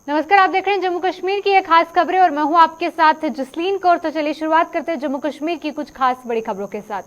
नमस्कार, आप देख रहे हैं जम्मू कश्मीर की एक खास खबरें और मैं हूं आपके साथ जसलीन कौर। तो चलिए शुरुआत करते हैं जम्मू कश्मीर की कुछ खास बड़ी खबरों के साथ।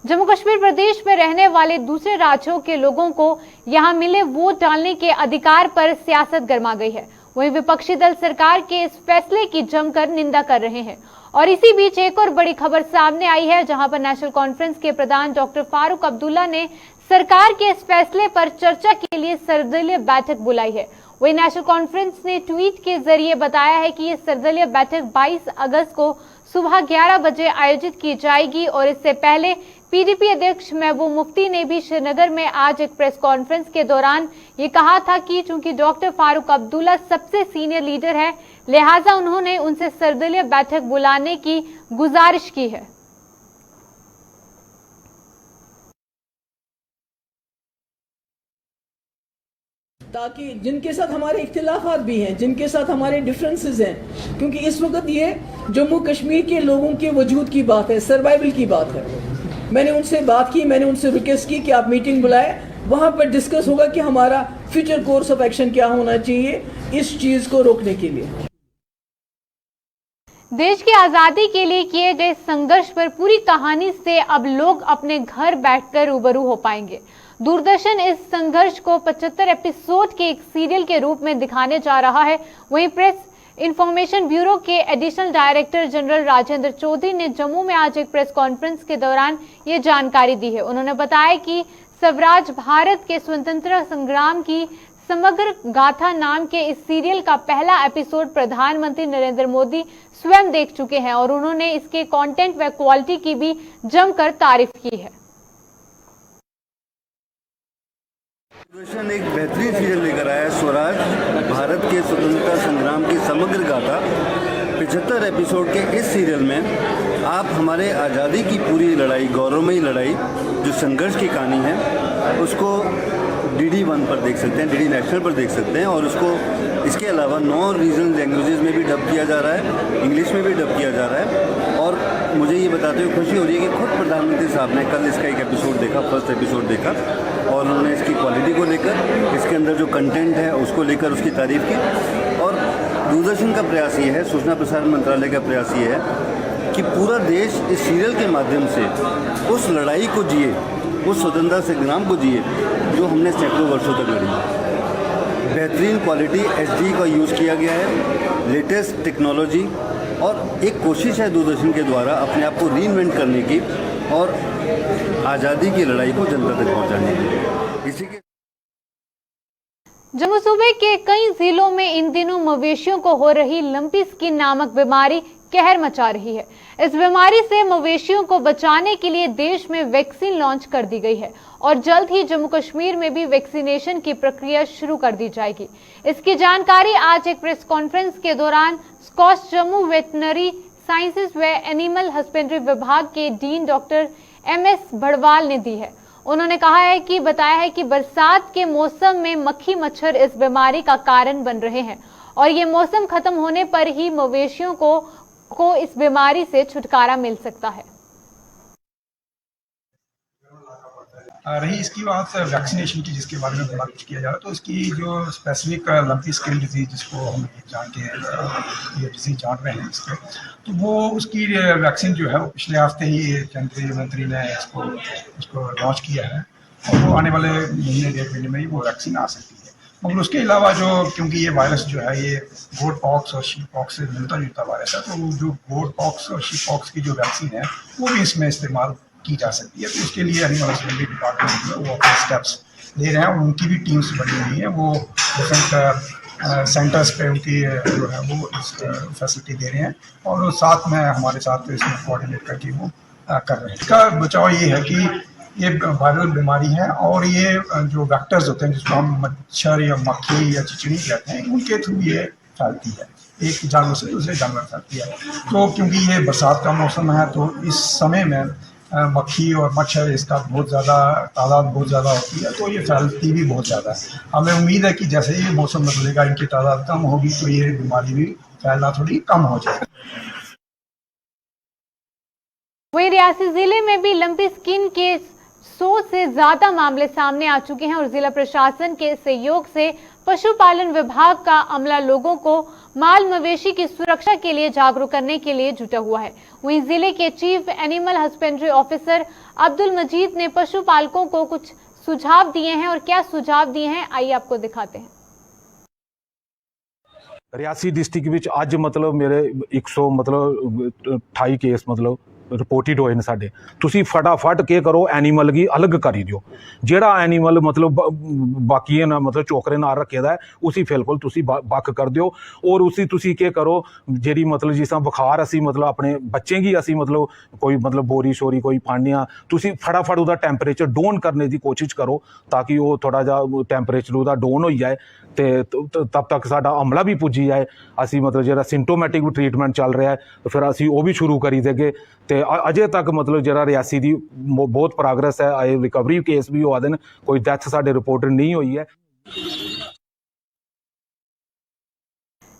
जम्मू कश्मीर प्रदेश में रहने वाले दूसरे राज्यों के लोगों को यहां मिले वोट डालने के अधिकार पर सियासत गर्मा गई है। वहीं विपक्षी दल सरकार के इस फैसले की जमकर निंदा कर रहे हैं। और इसी बीच एक और बड़ी खबर सामने आई है, जहां पर नेशनल कॉन्फ्रेंस के प्रधान डॉक्टर फारूक अब्दुल्ला ने सरकार के इस फैसले पर चर्चा के लिए सर्वदलीय बैठक बुलाई है। वही नेशनल कॉन्फ्रेंस ने ट्वीट के जरिए बताया है कि ये सर्वदलीय बैठक 22 अगस्त को सुबह 11 बजे आयोजित की जाएगी। और इससे पहले पीडीपी अध्यक्ष महबूब मुफ्ती ने भी श्रीनगर में आज एक प्रेस कॉन्फ्रेंस के दौरान ये कहा था कि चूंकि डॉक्टर फारूक अब्दुल्ला सबसे सीनियर लीडर है, लिहाजा उन्होंने उनसे सर्वदलीय बैठक बुलाने की गुजारिश की है। ताकि जिनके साथ हमारे इख्तिलाफात भी हैं, जिनके साथ हमारे डिफरेंसेस हैं, क्योंकि इस वक्त ये जम्मू कश्मीर के लोगों के वजूद की बात है, सर्वाइवल की बात है। मैंने उनसे बात की, मैंने उनसे रिक्वेस्ट की कि आप मीटिंग बुलाएं, वहाँ पर डिस्कस होगा कि हमारा फ्यूचर कोर्स ऑफ एक्शन क्या होना चाहिए इस चीज़ को रोकने के लिए। देश की आजादी के लिए किए गए संघर्ष पर पूरी कहानी से अब लोग अपने घर बैठकर रूबरू हो पाएंगे। दूरदर्शन इस संघर्ष को 75 एपिसोड के एक सीरियल के रूप में दिखाने जा रहा है। वहीं प्रेस इंफॉर्मेशन ब्यूरो के additional director general Rajendra Chaudhary ने जम्मू में आज एक प्रेस कॉन्फ्रेंस के दौरान ये जानकारी दी है। उन्होंने बताया कि स्वराज भारत के स्वतंत्रता संग्राम की समग्र गाथा नाम के इस सीरियल का पहला एपिसोड प्रधानमंत्री नरेंद्र मोदी स्वयं देख चुके हैं और उन्होंने इसके कंटेंट व क्वालिटी की भी जमकर तारीफ की है। दूरदर्शन एक बेहतरीन सीरियल लेकर आया है, स्वराज भारत के स्वतंत्रता संग्राम की समग्र गाथा। 75 एपिसोड के इस सीरियल में आप हमारे आज़ादी की पूरी लड़ाई, गौरवमयी लड़ाई, जो संघर्ष की कहानी है, उसको DD 1 पर देख सकते हैं, DD नेशनल पर देख सकते हैं। और उसको इसके अलावा 9 रीजनल लैंग्वेजेस में भी डब किया जा रहा है, इंग्लिश में भी डब किया जा रहा है। और मुझे ये बताते हुए खुशी हो रही है कि खुद प्रधानमंत्री साहब ने कल इसका एक एपिसोड देखा, फर्स्ट एपिसोड देखा, और उन्होंने इसकी क्वालिटी को लेकर, इसके अंदर जो कंटेंट है उसको लेकर उसकी तारीफ़ की। और दूरदर्शन का प्रयास ये है, सूचना प्रसारण मंत्रालय का प्रयास ये है कि पूरा देश इस सीरियल के माध्यम से उस लड़ाई को जिए, उस स्वतंत्रता संग्राम को जिए जो हमने सैकड़ों वर्षों तक लड़ी। बेहतरीन क्वालिटी HD का यूज़ किया गया है, लेटेस्ट टेक्नोलॉजी, और एक कोशिश है दूरदर्शन के द्वारा अपने आप को रीइन्वेंट करने की और आज़ादी की लड़ाई को जनता तक पहुंचाने की। इसी के जम्मू सूबे के कई जिलों में इन दिनों मवेशियों को हो रही लंपी स्किन नामक बीमारी कहर मचा रही है। इस बीमारी से मवेशियों को बचाने के लिए देश में वैक्सीन लॉन्च कर दी गई है और जल्द ही जम्मू कश्मीर में भी वैक्सीनेशन की प्रक्रिया शुरू कर दी जाएगी। इसकी जानकारी आज एक प्रेस कॉन्फ्रेंस के दौरान स्कॉच जम्मू वेटनरी साइंसेज व एनिमल हस्बेंड्री विभाग के डीन डॉक्टर MS भड़वाल ने दी है। उन्होंने बताया है कि बरसात के मौसम में मक्खी मच्छर इस बीमारी का कारण बन रहे हैं और ये मौसम खत्म होने पर ही मवेशियों को इस बीमारी से छुटकारा मिल सकता है। रही इसकी बात वैक्सीनेशन की, जिसके बारे में बड़ा कुछ किया जा रहा है, तो इसकी जो स्पेसिफिक लंपी स्किन डिजीज जिसको हम जानते हैं, ये डिजीज जान रहे हैं इसको, तो वो उसकी वैक्सीन जो है वो पिछले हफ्ते ही केंद्रीय मंत्री ने उसको लॉन्च किया है और वो आने वाले महीने 1.5 महीने में ही वो वैक्सीन आ सकती है। मगर उसके अलावा जो, क्योंकि ये वायरस जो है ये गोट पॉक्स और शीप पॉक्स से मिलता जुलता वायरस है, तो जो गोट पॉक्स और शीप पॉक्स की जो वैक्सीन है वो भी इसमें इस्तेमाल की जा सकती है। तो उसके लिए एनिमल हस्बेंड्री डिपार्टमेंट जो है वो अपने स्टेप्स ले रहे हैं और उनकी भी टीम्स बनी हुई है, वो डिफरेंट सेंटर्स पे उनकी जो है वो इस फैसिलिटी दे रहे हैं और साथ में हमारे साथ इसमें कोऑर्डिनेट करके वो कर रहे हैं। इसका बचाव ये है कि ये वायरल बीमारी है और ये जो वेक्टर्स होते हैं जिसको हम मच्छर या मक्खी या चिचड़ी कहते हैं, उनके थ्रू ये फैलती है, एक जानवर से दूसरे जानवर फैलती है। तो क्योंकि ये बरसात का मौसम है तो इस समय में मक्खी और मच्छर इसका तादाद बहुत ज़्यादा होती है, तो ये फैलती भी बहुत ज़्यादा है। हमें उम्मीद है कि जैसे ही मौसम बदलेगा इनकी तादाद कम होगी तो ये बीमारी भी फैलना थोड़ी कम हो जाएगी। वहीं रियासी जिले में भी लंपी स्किन के 100 से ज्यादा मामले सामने आ चुके हैं और जिला प्रशासन के सहयोग से पशुपालन विभाग का अमला लोगों को माल मवेशी की सुरक्षा के लिए जागरूक करने के लिए जुटा हुआ है। वहीं जिले के chief animal husbandry officer Abdul Majeed ने पशुपालकों को कुछ सुझाव दिए हैं और क्या सुझाव दिए हैं आइए आपको दिखाते हैं। रियासी डिस्ट्रिक्ट विच अज मतलब मेरे 100 मतलब 28 केस मतलब रिपोर्टेड होए ने साडे। तुसी फटाफट के करो एनीमल की अलग करी दियो। जेड़ा एनीमल मतलब बाकी है ना मतलब चोकरे नाल रखे दा है उसी बिल्कुल तुसी बक कर दियो। और उसी तुसी के करो जेड़ी मतलब जिस तरह बुखार असी मतलब अपने बच्चे की असी मतलब कोई मतलब बोरी शोरी कोई पाने तुसी फटाफट उदा टैंपरेचर डाउन करने की कोशिश करो ताकि वो थोड़ा जा टैंपरेचर उदा डाउन हो जाए तो तब तक साडा अमला भी पुजी जाए। असी मतलब जेड़ा सिम्टोमैटिक ट्रीटमेंट चल रहा है तो फिर असी वो भी शुरू करी देगे। तो अजे तक मतलब जरा रियासी दी बहुत प्रोग्रेस है। आए रिकवरी केस भी हुआ देन कोई डेथ साडे रिपोर्ट नहीं हुई है।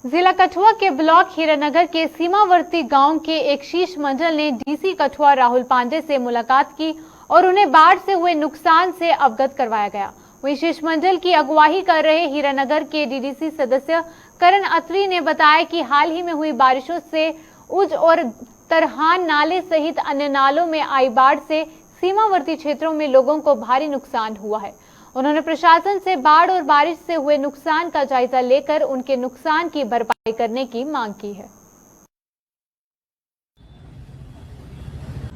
जिला कठुआ के ब्लॉक हीरानगर के सीमावर्ती गांव के एक शीश मंडल ने डीसी कठुआ राहुल पांडे से मुलाकात की और उन्हें बाढ़ से हुए नुकसान से अवगत करवाया गया। वहीं शीश मंडल की अगुवाई कर रहे हीरानगर के डीडीसी सदस्य करण अत्री ने बताया कि हाल ही में हुई बारिशों से उज और तरहान नाले सहित अन्य नालों में आई बाढ़ से सीमावर्ती क्षेत्रों में लोगों को भारी नुकसान हुआ है। उन्होंने प्रशासन से बाढ़ और बारिश से हुए नुकसान का जायजा लेकर उनके नुकसान की भरपाई करने की मांग की है।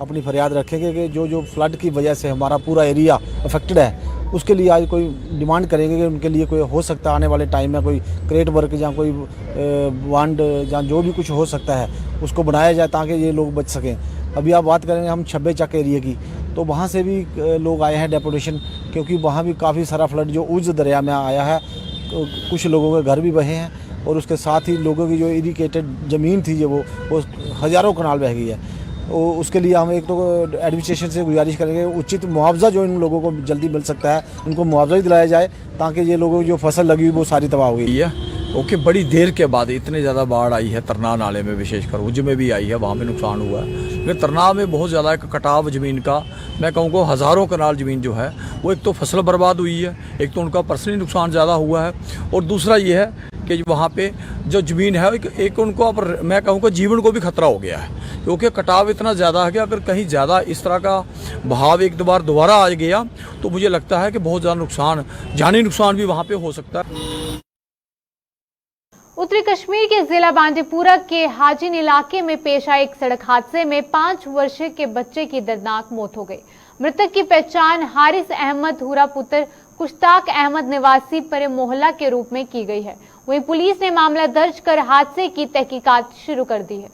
अपनी फरियाद रखेंगे कि जो फ्लड की वजह से हमारा पूरा एरिया अफेक्टेड है उसके लिए आज कोई डिमांड करेंगे कि उनके लिए कोई हो सकता है आने वाले टाइम में कोई क्रेट वर्क या कोई वांड या जो भी कुछ हो सकता है उसको बनाया जाए ताकि ये लोग बच सकें। अभी आप बात करेंगे हम छब्बे चक एरिया की तो वहाँ से भी लोग आए हैं डेपुटेशन क्योंकि वहाँ भी काफ़ी सारा फ्लड जो उज दरिया में आया है कुछ लोगों के घर भी बहे हैं और उसके साथ ही लोगों की जो इरिगेटेड ज़मीन थी वो हज़ारों कनाल बह गई है। उसके लिए हम एक तो एडमिनिस्ट्रेशन से गुजारिश करेंगे उचित मुआवजा जो इन लोगों को जल्दी मिल सकता है उनको मुआवजा ही दिलाया जाए ताकि ये लोगों की जो फसल लगी हुई वो सारी तबाह हो गई है। ओके बड़ी देर के बाद इतने ज़्यादा बाढ़ आई है तरनाह नाले में विशेषकर उज में भी आई है वहाँ पे नुकसान हुआ है। लेकिन तरनाह में बहुत ज़्यादा एक कटाव ज़मीन का मैं कहूँगा हज़ारों कनाल ज़मीन जो है वो एक तो फसल बर्बाद हुई है एक तो उनका पर्सनली नुकसान ज़्यादा हुआ है और दूसरा ये है कि वहाँ पे जो ज़मीन है एक उनको अब मैं कहूँगा जीवन को भी खतरा हो गया है क्योंकि कटाव इतना ज़्यादा है कि अगर कहीं ज़्यादा इस तरह का बहाव एक बार दोबारा आ गया तो मुझे लगता है कि बहुत ज़्यादा नुकसान जानी नुकसान भी वहाँ पे हो सकता है। उत्तरी कश्मीर के जिला बांदीपुरा के हाजिन इलाके में पेश आए एक सड़क हादसे में 5 वर्षीय के बच्चे की दर्दनाक मौत हो गई। मृतक की पहचान हारिस अहमद हुरा पुत्र कुश्ताक अहमद निवासी परे मोहल्ला के रूप में की गई है। वहीं पुलिस ने मामला दर्ज कर हादसे की तहकीकात शुरू कर दी है।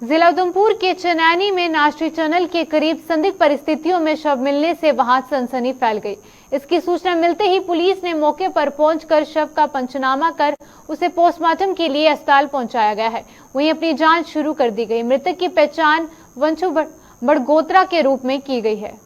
जिला उधमपुर के चनैनी में नाश्री चैनल के करीब संदिग्ध परिस्थितियों में शव मिलने से वहां सनसनी फैल गई। इसकी सूचना मिलते ही पुलिस ने मौके पर पहुंचकर शव का पंचनामा कर उसे पोस्टमार्टम के लिए अस्पताल पहुंचाया गया है। वहीं अपनी जांच शुरू कर दी गई। मृतक की पहचान वंशु बड़गोत्रा के रूप में की गई है।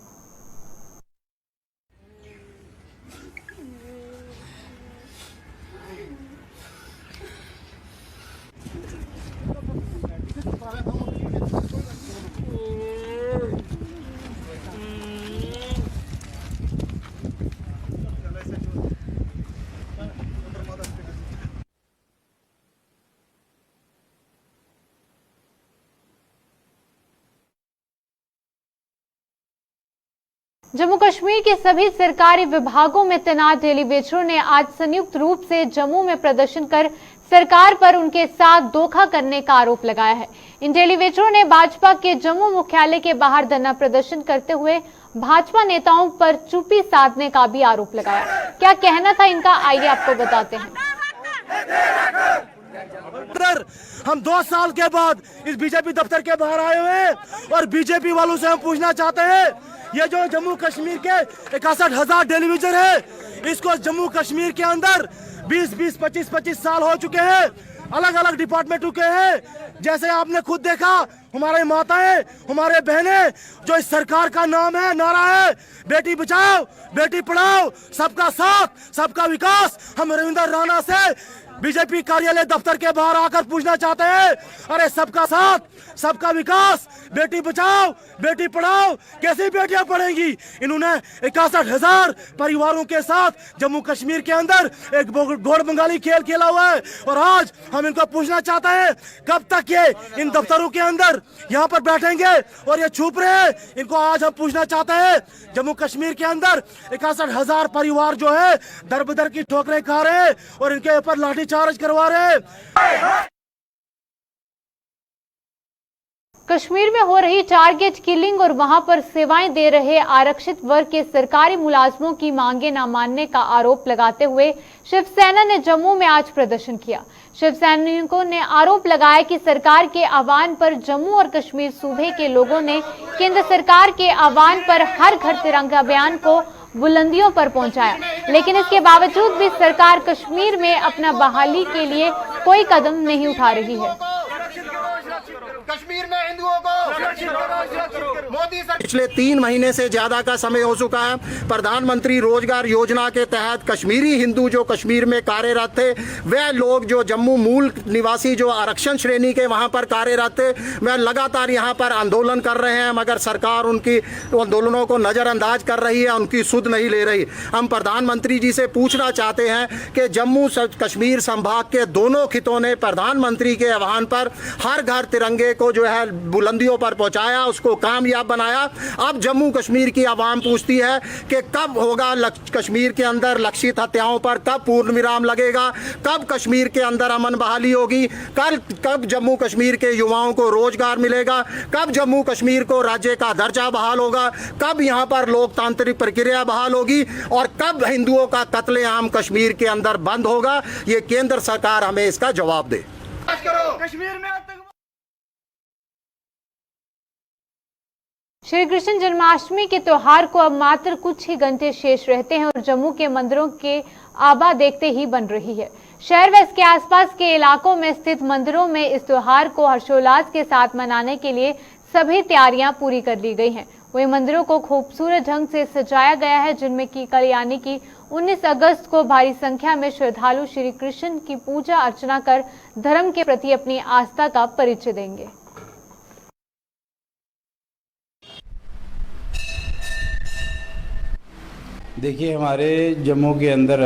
जम्मू कश्मीर के सभी सरकारी विभागों में तैनात डेलीवेटरों ने आज संयुक्त रूप से जम्मू में प्रदर्शन कर सरकार पर उनके साथ धोखा करने का आरोप लगाया है। इन डेलीवेटरों ने भाजपा के जम्मू मुख्यालय के बाहर धरना प्रदर्शन करते हुए भाजपा नेताओं पर चुप्पी साधने का भी आरोप लगाया। क्या कहना था इनका, आइए आपको बताते हैं। हम 2 साल के बाद इस बीजेपी दफ्तर के बाहर आए हुए हैं और बीजेपी वालों से हम पूछना चाहते हैं ये जो जम्मू कश्मीर के 61,000 डेलीवेटर है इसको जम्मू कश्मीर के अंदर 20-20, 25-25 साल हो चुके हैं, अलग अलग डिपार्टमेंट रुके हैं। जैसे आपने खुद देखा, हमारे माताएं, हमारे बहनें, जो इस सरकार का नाम है, नारा है बेटी बचाओ बेटी पढ़ाओ, सबका साथ सबका विकास। हम रविंदर राणा से बीजेपी कार्यालय दफ्तर के बाहर आकर पूछना चाहते हैं, अरे सबका साथ सबका विकास, बेटी बचाओ बेटी पढ़ाओ, कैसी बेटियां पढ़ेंगी? इन्होंने 61,000 परिवारों के साथ जम्मू कश्मीर के अंदर एक घोड़ बंगाली खेल खेला हुआ है। और आज हम इनको पूछना चाहते हैं, कब तक ये इन दफ्तरों के अंदर यहाँ पर बैठेंगे और ये छुप रहे हैं? इनको आज हम पूछना चाहते हैं, जम्मू कश्मीर के अंदर 61,000 परिवार जो है दर बदर की ठोकरें खा रहे हैं और इनके ऊपर लाठीचार्ज करवा रहे हैं। कश्मीर में हो रही टारगेट किलिंग और वहां पर सेवाएं दे रहे आरक्षित वर्ग के सरकारी मुलाजमों की मांगे न मानने का आरोप लगाते हुए शिवसेना ने जम्मू में आज प्रदर्शन किया। शिवसैनिकों ने आरोप लगाया कि सरकार के आह्वान पर जम्मू और कश्मीर सूबे के लोगों ने केंद्र सरकार के आह्वान पर हर घर तिरंगा अभियान को बुलंदियों पर पहुंचाया, लेकिन इसके बावजूद भी सरकार कश्मीर में अपना बहाली के लिए कोई कदम नहीं उठा रही है। कश्मीर में हिंदुओं को मोदी सरकार पिछले 3 महीने से ज्यादा का समय हो चुका है। प्रधानमंत्री रोजगार योजना के तहत कश्मीरी हिंदू जो कश्मीर में कार्यरत थे, वह लोग जो जम्मू मूल निवासी जो आरक्षण श्रेणी के वहां पर कार्यरत थे, वह लगातार यहां पर आंदोलन कर रहे हैं, मगर सरकार उनकी आंदोलनों को नजरअंदाज कर रही है, उनकी सुध नहीं ले रही। हम प्रधानमंत्री जी से पूछना चाहते हैं कि जम्मू कश्मीर संभाग के दोनों खितों ने प्रधानमंत्री के आह्वान पर हर घर तिरंगे को जो है बुलंदियों पर पहुंचाया, उसको कामयाब बनाया। अब जम्मू कश्मीर की आवाम पूछती है कि कब होगा कश्मीर के अंदर लक्षित हत्याओं पर कब पूर्ण विराम लगेगा, कब कश्मीर के अंदर अमन बहाली होगी, कब जम्मू कश्मीर के युवाओं को रोजगार मिलेगा, कब जम्मू कश्मीर को राज्य का दर्जा बहाल होगा, कब यहाँ पर लोकतांत्रिक प्रक्रिया बहाल होगी और कब हिंदुओं का कत्लेआम कश्मीर के अंदर बंद होगा। ये केंद्र सरकार हमें इसका जवाब दे। कश्मीर में श्री कृष्ण जन्माष्टमी के त्योहार को अब मात्र कुछ ही घंटे शेष रहते हैं और जम्मू के मंदिरों के आबा देखते ही बन रही है। शहर व इसके आसपास के इलाकों में स्थित मंदिरों में इस त्योहार को हर्षोल्लास के साथ मनाने के लिए सभी तैयारियां पूरी कर ली गई हैं। वही मंदिरों को खूबसूरत ढंग से सजाया गया है, जिनमें कि कल यानी कि 19 अगस्त को भारी संख्या में श्रद्धालु श्री कृष्ण की पूजा अर्चना कर धर्म के प्रति अपनी आस्था का परिचय देंगे। देखिए, हमारे जम्मू के अंदर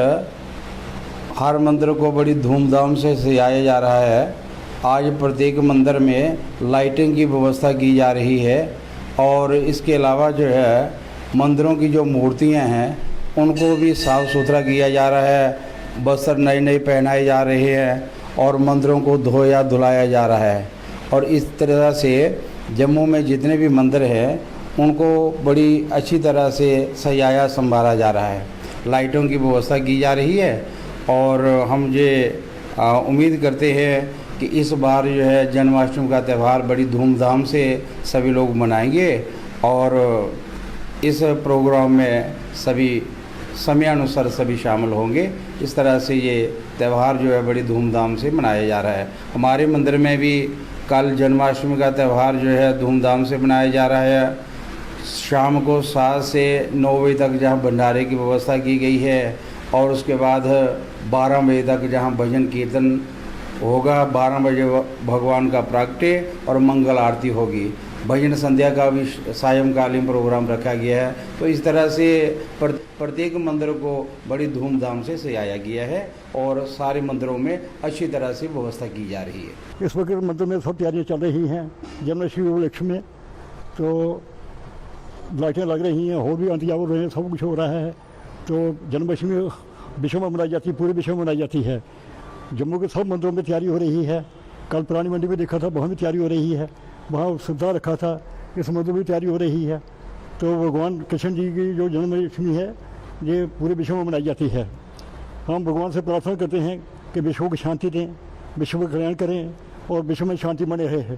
हर मंदिर को बड़ी धूमधाम से सजाया जा रहा है। आज प्रत्येक मंदिर में लाइटिंग की व्यवस्था की जा रही है और इसके अलावा जो है मंदिरों की जो मूर्तियां हैं उनको भी साफ़ सुथरा किया जा रहा है, वस्त्र नए नए पहनाए जा रहे हैं और मंदिरों को धोया धुलाया जा रहा है। और इस तरह से जम्मू में जितने भी मंदिर हैं उनको बड़ी अच्छी तरह से सजाया संभाला जा रहा है, लाइटों की व्यवस्था की जा रही है। और हम ये उम्मीद करते हैं कि इस बार जो है जन्माष्टमी का त्यौहार बड़ी धूमधाम से सभी लोग मनाएंगे और इस प्रोग्राम में सभी समयानुसार सभी शामिल होंगे। इस तरह से ये त्यौहार जो है बड़ी धूमधाम से मनाया जा रहा है। हमारे मंदिर में भी कल जन्माष्टमी का त्यौहार जो है धूमधाम से मनाया जा रहा है। शाम को 7 से 9 बजे तक जहाँ भंडारे की व्यवस्था की गई है और उसके बाद 12 बजे तक जहाँ भजन कीर्तन होगा, 12 बजे भगवान का प्रागट्य और मंगल आरती होगी। भजन संध्या का भी सायंकालीन प्रोग्राम रखा गया है। तो इस तरह से प्रत्येक मंदिर को बड़ी धूमधाम से सजाया गया है और सारे मंदिरों में अच्छी तरह से व्यवस्था की जा रही है। इस वक्त मंदिर में सब तैयारियाँ चल रही हैं। जन्माष्टमी उपलक्ष्य में तो लाइटें लग रही हैं, हो भी इंतजाम हो रहे हैं, सब कुछ हो रहा है। तो जन्माष्टमी विश्व में मनाई जाती है, पूरे विश्व में मनाई जाती है। जम्मू के सब मंदिरों में तैयारी हो रही है। कल पुरानी मंडी में देखा था, वहाँ भी तैयारी हो रही है, वहाँ श्रद्धा रखा था, इस मंदिर में भी तैयारी हो रही है। तो भगवान कृष्ण जी की जो जन्माष्टमी है ये पूरे विश्व में मनाई जाती है। हम भगवान से प्रार्थना करते हैं कि विश्व को शांति दें, विश्व का कल्याण करें और विश्व में शांति बने रहे,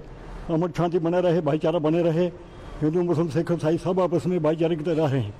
अमर शांति बना रहे, भाईचारा बने रहे। हिंदू मुस्लिम सिख ईसाई सब आपस में भाईचारे की तरह रहें।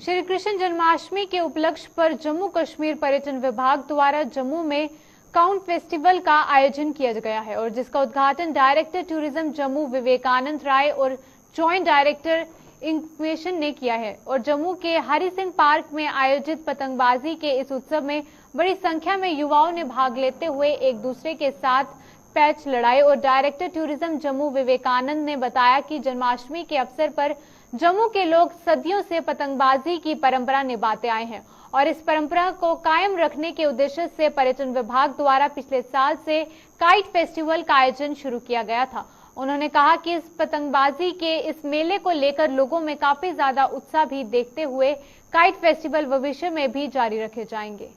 श्री कृष्ण जन्माष्टमी के उपलक्ष्य पर जम्मू कश्मीर पर्यटन विभाग द्वारा जम्मू में काउंट फेस्टिवल का आयोजन किया गया है और जिसका उद्घाटन डायरेक्टर टूरिज्म जम्मू विवेकानंद राय और जॉइंट डायरेक्टर इंफॉर्मेशन ने किया है। और जम्मू के हरि सिंह पार्क में आयोजित पतंगबाजी के इस उत्सव में बड़ी संख्या में युवाओं ने भाग लेते हुए एक दूसरे के साथ पैच लड़ाए। और डायरेक्टर टूरिज्म जम्मू विवेकानंद ने बताया कि जन्माष्टमी के अवसर पर जम्मू के लोग सदियों से पतंगबाजी की परंपरा निभाते आए हैं और इस परंपरा को कायम रखने के उद्देश्य से पर्यटन विभाग द्वारा पिछले साल से काइट फेस्टिवल का आयोजन शुरू किया गया था। उन्होंने कहा कि इस पतंगबाजी के इस मेले को लेकर लोगों में काफी ज्यादा उत्साह भी देखते हुए काइट फेस्टिवल भविष्य में भी जारी रखे जाएंगे।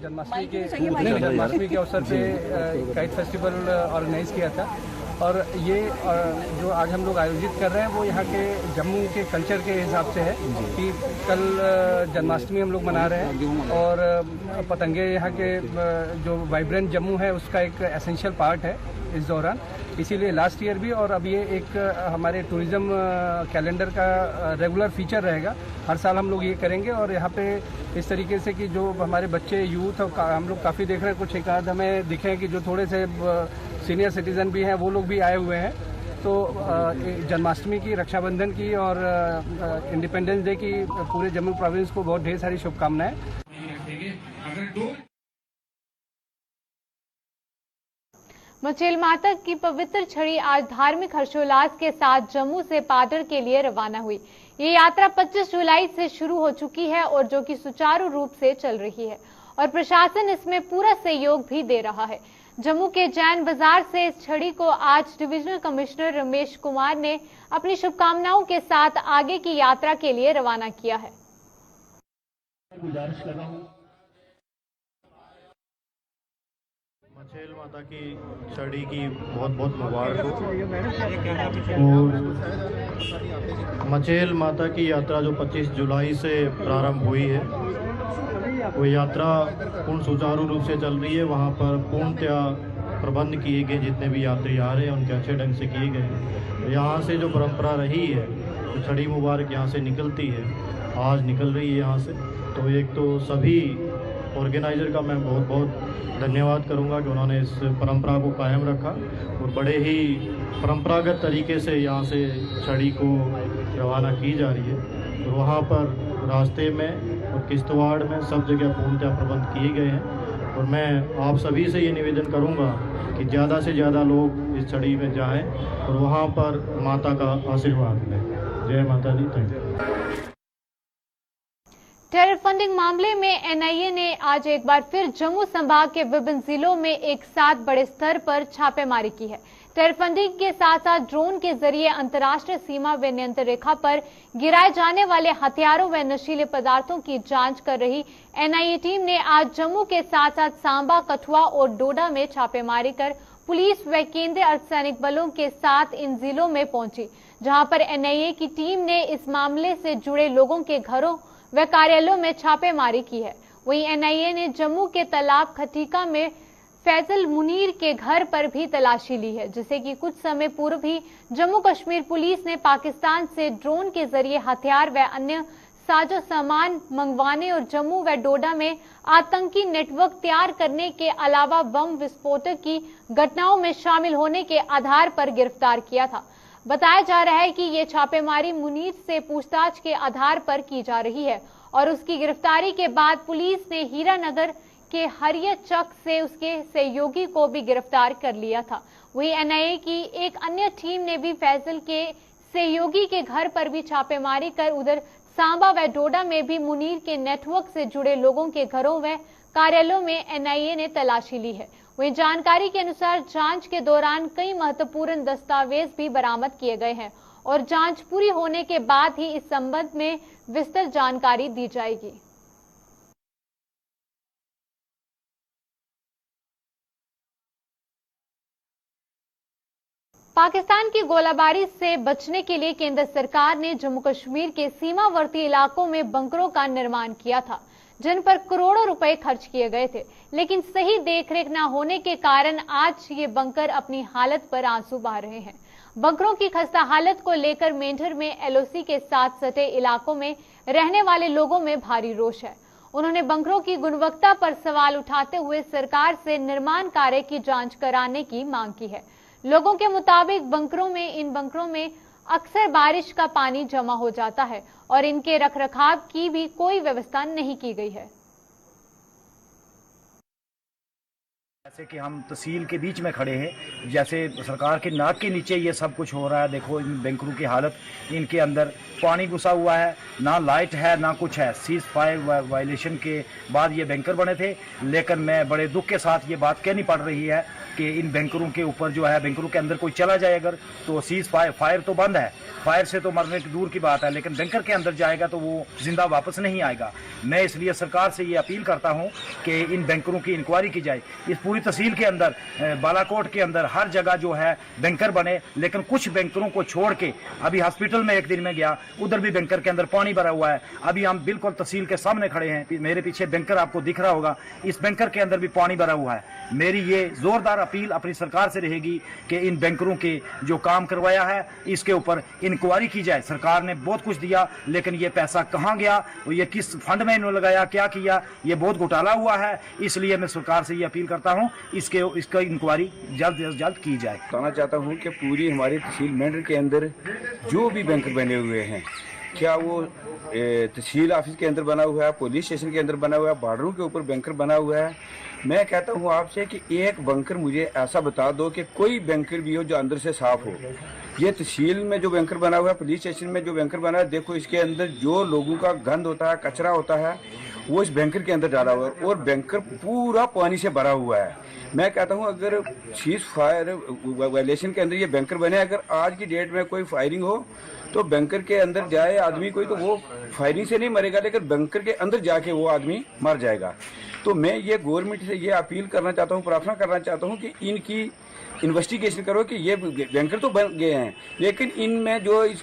जन्माष्टमी के अवसर पे काइट फेस्टिवल ऑर्गेनाइज किया था और ये जो आज हम लोग आयोजित कर रहे हैं वो यहाँ के जम्मू के कल्चर के हिसाब से है कि कल जन्माष्टमी हम लोग मना रहे हैं और पतंगे यहाँ के जो वाइब्रेंट जम्मू है उसका एक एसेंशियल पार्ट है इस दौरान, इसीलिए लास्ट ईयर भी और अब ये एक हमारे टूरिज्म कैलेंडर का रेगुलर फीचर रहेगा। हर साल हम लोग ये करेंगे और यहाँ पे इस तरीके से कि जो हमारे बच्चे यूथ और हम लोग काफ़ी देख रहे हैं, कुछ एक आध हमें दिखे हैं कि जो थोड़े से सीनियर सिटीजन भी हैं वो लोग भी आए हुए हैं। तो जन्माष्टमी की, रक्षाबंधन की और इंडिपेंडेंस डे की पूरे जम्मू प्रोविंस को बहुत ढेर सारी शुभकामनाएं। मचेल माता की पवित्र छड़ी आज धार्मिक हर्षोल्लास के साथ जम्मू से पाडर के लिए रवाना हुई। ये यात्रा 25 जुलाई से शुरू हो चुकी है और जो कि सुचारू रूप से चल रही है और प्रशासन इसमें पूरा सहयोग भी दे रहा है। जम्मू के जैन बाजार से इस छड़ी को आज डिविजनल कमिश्नर रमेश कुमार ने अपनी शुभकामनाओं के साथ आगे की यात्रा के लिए रवाना किया है। मचेल माता की छड़ी की बहुत बहुत मुबारक हो। मचेल माता की यात्रा जो 25 जुलाई से प्रारंभ हुई है वो यात्रा पूर्ण सुचारू रूप से चल रही है। वहाँ पर पूर्णतया प्रबंध किए गए, जितने भी यात्री आ रहे हैं उनके अच्छे ढंग से किए गए। यहाँ से जो परंपरा रही है तो छड़ी मुबारक यहाँ से निकलती है, आज निकल रही है यहाँ से। तो एक तो सभी ऑर्गेनाइज़र का मैं बहुत बहुत धन्यवाद करूंगा कि उन्होंने इस परंपरा को कायम रखा और बड़े ही परंपरागत तरीके से यहाँ से छड़ी को रवाना की जा रही है। और वहाँ पर रास्ते में और किश्तवाड़ में सब जगह पूर्णतः प्रबंध किए गए हैं और मैं आप सभी से ये निवेदन करूँगा कि ज़्यादा से ज़्यादा लोग इस छड़ी में जाएं और वहाँ पर माता का आशीर्वाद लें। जय माता दी। Thank you. टेरर फंडिंग मामले में एनआईए ने आज एक बार फिर जम्मू संभाग के विभिन्न जिलों में एक साथ बड़े स्तर पर छापेमारी की है। टेरर फंडिंग के साथ साथ ड्रोन के जरिए अंतर्राष्ट्रीय सीमा व नियंत्रण रेखा पर गिराए जाने वाले हथियारों व नशीले पदार्थों की जांच कर रही एनआईए टीम ने आज जम्मू के साथ साथ सांबा, कठुआ और डोडा में छापेमारी कर पुलिस व केंद्रीय अर्धसैनिक बलों के साथ इन जिलों में पहुंची, जहां पर एनआईए की टीम ने इस मामले से जुड़े लोगों के घरों व कार्यालयों में छापेमारी की है। वहीं एनआईए ने जम्मू के तालाब खटीका में फैजल मुनीर के घर पर भी तलाशी ली है, जिसे कि कुछ समय पूर्व भी जम्मू कश्मीर पुलिस ने पाकिस्तान से ड्रोन के जरिए हथियार व अन्य साजो सामान मंगवाने और जम्मू व डोडा में आतंकी नेटवर्क तैयार करने के अलावा बम विस्फोटक की घटनाओं में शामिल होने के आधार पर गिरफ्तार किया था। बताया जा रहा है कि ये छापेमारी मुनीर से पूछताछ के आधार पर की जा रही है और उसकी गिरफ्तारी के बाद पुलिस ने हीरानगर के हरिया चक से उसके सहयोगी को भी गिरफ्तार कर लिया था। वहीं एनआईए की एक अन्य टीम ने भी फैजल के सहयोगी के घर पर भी छापेमारी कर उधर सांबा व डोडा में भी मुनीर के नेटवर्क से जुड़े लोगों के घरों व कार्यालयों में एनआईए ने तलाशी ली है। वहीं जानकारी के अनुसार जांच के दौरान कई महत्वपूर्ण दस्तावेज भी बरामद किए गए हैं और जांच पूरी होने के बाद ही इस संबंध में विस्तृत जानकारी दी जाएगी। पाकिस्तान की गोलाबारी से बचने के लिए केंद्र सरकार ने जम्मू कश्मीर के सीमावर्ती इलाकों में बंकरों का निर्माण किया था, जिन पर करोड़ों रुपए खर्च किए गए थे, लेकिन सही देखरेख न होने के कारण आज ये बंकर अपनी हालत पर आंसू बहा रहे हैं। बंकरों की खस्ता हालत को लेकर मेंढर में एलओसी के साथ सटे इलाकों में रहने वाले लोगों में भारी रोष है। उन्होंने बंकरों की गुणवत्ता पर सवाल उठाते हुए सरकार से निर्माण कार्य की जांच कराने की मांग की है। लोगों के मुताबिक इन बंकरों में अक्सर बारिश का पानी जमा हो जाता है और इनके रखरखाव की भी कोई व्यवस्था नहीं की गई है। जैसे कि हम तहसील के बीच में खड़े हैं, जैसे सरकार के नाक के नीचे ये सब कुछ हो रहा है। देखो इन बैंकरों की हालत, इनके अंदर पानी घुसा हुआ है, ना लाइट है ना कुछ है। सीज फायर वायलेशन के बाद ये बैंकर बने थे, लेकिन मैं बड़े दुख के साथ ये बात कहनी पड़ रही है कि इन बैंकरों के ऊपर जो है, बैंकरों के अंदर कोई चला जाए अगर तो सीज फायर तो बंद है, फायर से तो मरने की दूर की बात है, लेकिन बैंकर के अंदर जाएगा तो वो जिंदा वापस नहीं आएगा। मैं इसलिए सरकार से ये अपील करता हूँ कि इन बैंकरों की इंक्वायरी की जाए। इस पूरी तहसील के अंदर, बालाकोट के अंदर हर जगह जो है बैंकर बने, लेकिन कुछ बैंकरों को छोड़ के, अभी हॉस्पिटल में एक दिन में गया, उधर भी बैंकर के अंदर पानी भरा हुआ है। अभी हम बिल्कुल तहसील के सामने खड़े हैं, मेरे पीछे बैंकर आपको दिख रहा होगा, इस बैंकर के अंदर भी पानी भरा हुआ है। मेरी ये जोरदार अपील अपनी सरकार से रहेगी कि इन बैंकरों के जो काम करवाया है इसके ऊपर इंक्वायरी की जाए। सरकार ने बहुत कुछ दिया, लेकिन ये पैसा कहाँ गया, ये किस फंड में इन्होंने लगाया, क्या किया, ये बहुत घोटाला हुआ है। इसलिए मैं सरकार से ये अपील करता हूँ इसका इंक्वायरी जल्द से जल्द की जाए। बताना चाहता हूँ कि पूरी हमारी तहसील मेंढर के अंदर जो भी बैंकर बने हुए हैं, क्या वो तहसील ऑफिस के अंदर बना हुआ है, पुलिस स्टेशन के अंदर बना हुआ है, बॉर्डरों के ऊपर बैंकर बना हुआ है, मैं कहता हूँ आपसे कि एक बैंकर मुझे ऐसा बता दो कि कोई बैंकर भी हो जो अंदर से साफ हो। ये तहसील में जो बैंकर बना हुआ है, पुलिस स्टेशन में जो बैंकर बना है, देखो इसके अंदर जो लोगों का गंद होता है, कचरा होता है, वो इस बैंकर के अंदर डाला हुआ है और बैंकर पूरा पानी से भरा हुआ है। मैं कहता हूँ अगर सीज फायर वायलेशन के अंदर ये बैंकर बने, अगर आज की डेट में कोई फायरिंग हो तो बैंकर के अंदर जाए आदमी कोई, तो वो फायरिंग से नहीं मरेगा, लेकिन बैंकर के अंदर जाके वो आदमी मर जाएगा। तो मैं ये गवर्नमेंट से ये अपील करना चाहता हूँ, प्रार्थना करना चाहता हूँ कि इनकी इन्वेस्टिगेशन करो कि ये बैंकर तो बन गए हैं, लेकिन इनमें जो इस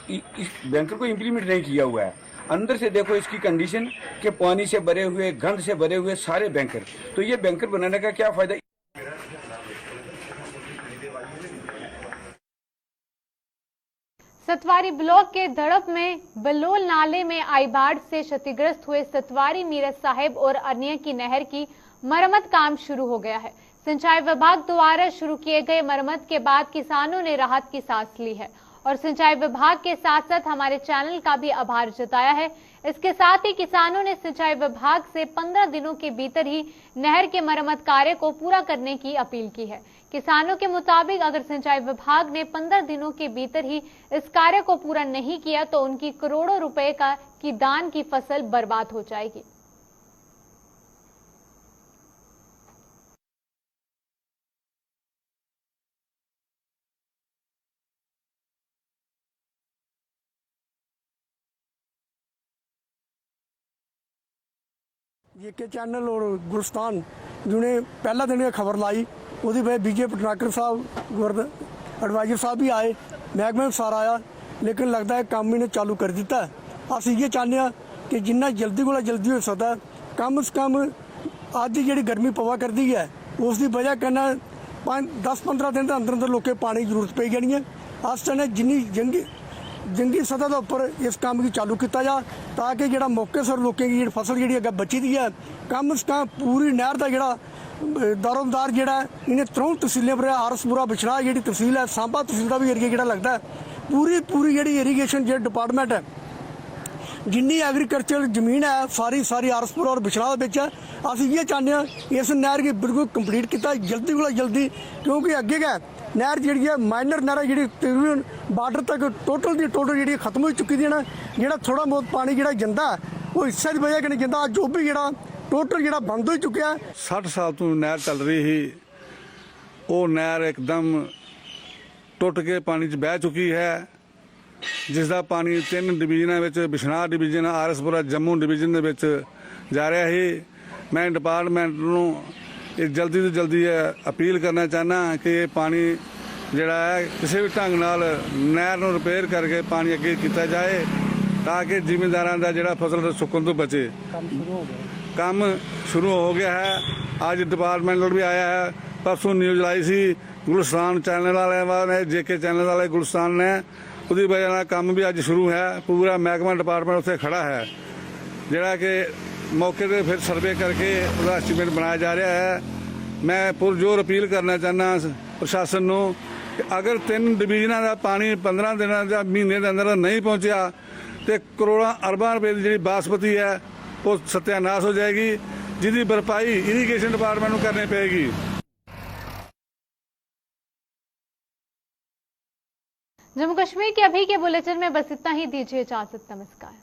बैंकर को इम्प्लीमेंट नहीं किया हुआ है। अंदर से देखो इसकी कंडीशन कि पानी से भरे हुए, गंद से भरे हुए सारे बैंकर, तो ये बैंकर बनाने का क्या फायदा। सतवारी ब्लॉक के धड़प में बलोल नाले में आई बाढ़ से क्षतिग्रस्त हुए सतवारी मीरत साहिब और अन्य की नहर की मरम्मत काम शुरू हो गया है। सिंचाई विभाग द्वारा शुरू किए गए मरम्मत के बाद किसानों ने राहत की सांस ली है और सिंचाई विभाग के साथ साथ हमारे चैनल का भी आभार जताया है। इसके साथ ही किसानों ने सिंचाई विभाग से 15 दिनों के भीतर ही नहर के मरम्मत कार्य को पूरा करने की अपील की है। किसानों के मुताबिक अगर सिंचाई विभाग ने 15 दिनों के भीतर ही इस कार्य को पूरा नहीं किया तो उनकी करोड़ों रुपए की धान की फसल बर्बाद हो जाएगी। ये के चैनल और गुलिस्तान जिन्हें पहला दिन खबर लाई, उसकी वजह बीजेपी पटनाकर साहब एडवाइजर साहब भी आए, महकमे सारा आया, लेकिन लगता है काम इन्हें चालू कर दिता है। अस ये चाहते हैं कि जिन्ना जल्दी को जल्दी हो सकता है, कम से कम अज की जी गर्मी पवा करती है उसकी वजह करना 10-15 दिन के अंदर अंदर लोगों पानी की जरूरत पै जानी है। अस चाहते जिन्नी जंगी सतह के उपर इस काम की चालू किया जा, ताकि जो मौके सिर लोगों की फसल जी अगर बची दी है, कम से कम पूरी नहर का जोड़ा दारोमदार जोड़ा इन्हें 3 तहसीलों पर आरसपुरा बिछड़ा जी तहसील है, सांबा तहसील का भी एरिया जोड़ा लगता है, पूरी जी इरीगेशन जो डिपार्टमेंट है, जिन्नी एग्रीकल्चर जमीन है सारी आरसपुरा और बिछड़ा बिच है। अस ये चाहते हैं इस नहर की बिल्कुल कंप्लीट किया जल्दी को जल्दी, क्योंकि अगे गै नहर जी है माइनर नहर जी तकरीबन बार्डर तक टोटल जी खत्म हो चुकी थी ना, जो थोड़ा बहुत पानी जो जाता है वो हिस्से की वजह कन्नै जाता, जो भी जो टोटल जो बंद हो चुका है। 60 साल तो नहर चल रही ही, वो नहर एकदम टुट के पानी च बह चुकी है, जिसका पानी 3 डिवीजन बिछना डिवीजन आरसपुरा जम्मू डिवीजन जा रहा ही। मैं डिपार्टमेंट नूं जल्दी तो जल्दी अपील करना चाहना कि ये पानी जोड़ा है किसी भी ढंग नाल नहर नूं रिपेयर करके पानी अगे किया जाए, ताकि जिमींदारां दा जोड़ा फसल सुकन तो बचे। काम शुरू हो गया है, आज डिपार्टमेंट भी आया है, परसों न्यूज़ लाई सी ਗੁਲਸਤਾਨ ਚੈਨਲ ਵਾਲਿਆਂ ਨੇ ਜੇਕੇ ਚੈਨਲ ਵਾਲੇ ਗੁਲਸਤਾਨ ਨੇ ਉਹਦੀ ਵਜ੍ਹਾ ਨਾਲ ਕੰਮ ਵੀ ਅੱਜ ਸ਼ੁਰੂ ਹੈ। ਪੂਰਾ ਮਹਿਕਮਾ ਡਿਪਾਰਟਮੈਂਟ ਉੱਥੇ ਖੜਾ ਹੈ ਜਿਹੜਾ ਕਿ ਮੌਕੇ ਤੇ ਫਿਰ ਸਰਵੇ ਕਰਕੇ ਉਹਦਾ ਐਸਟੀਮੇਟ ਬਣਾਇਆ ਜਾ ਰਿਹਾ ਹੈ। ਮੈਂ ਪੁਰਜੋਰ ਅਪੀਲ ਕਰਨਾ ਚਾਹੁੰਦਾ ਪ੍ਰਸ਼ਾਸਨ ਨੂੰ ਕਿ ਅਗਰ 3 ਡਿਵੀਜ਼ਨਾਂ ਦਾ ਪਾਣੀ 15 ਦਿਨਾਂ ਜਾਂ ਮਹੀਨੇ ਦੇ ਅੰਦਰ ਨਹੀਂ ਪਹੁੰਚਿਆ ਤੇ ਕਰੋੜਾਂ ਅਰਬਾਂ ਰੁਪਏ ਦੀ ਜਿਹੜੀ ਬਾਸਮਤੀ ਹੈ ਉਹ ਸਤਿਆਨਾਸ਼ ਹੋ ਜਾਏਗੀ, ਜਿਹਦੀ ਭਰਪਾਈ ਇਰੀਗੇਸ਼ਨ ਡਿਪਾਰਟਮੈਂਟ ਨੂੰ ਕਰਨੀ ਪਏਗੀ। जम्मू कश्मीर के अभी के बुलेटिन में बस इतना ही। दीजिए इजाजत, नमस्कार।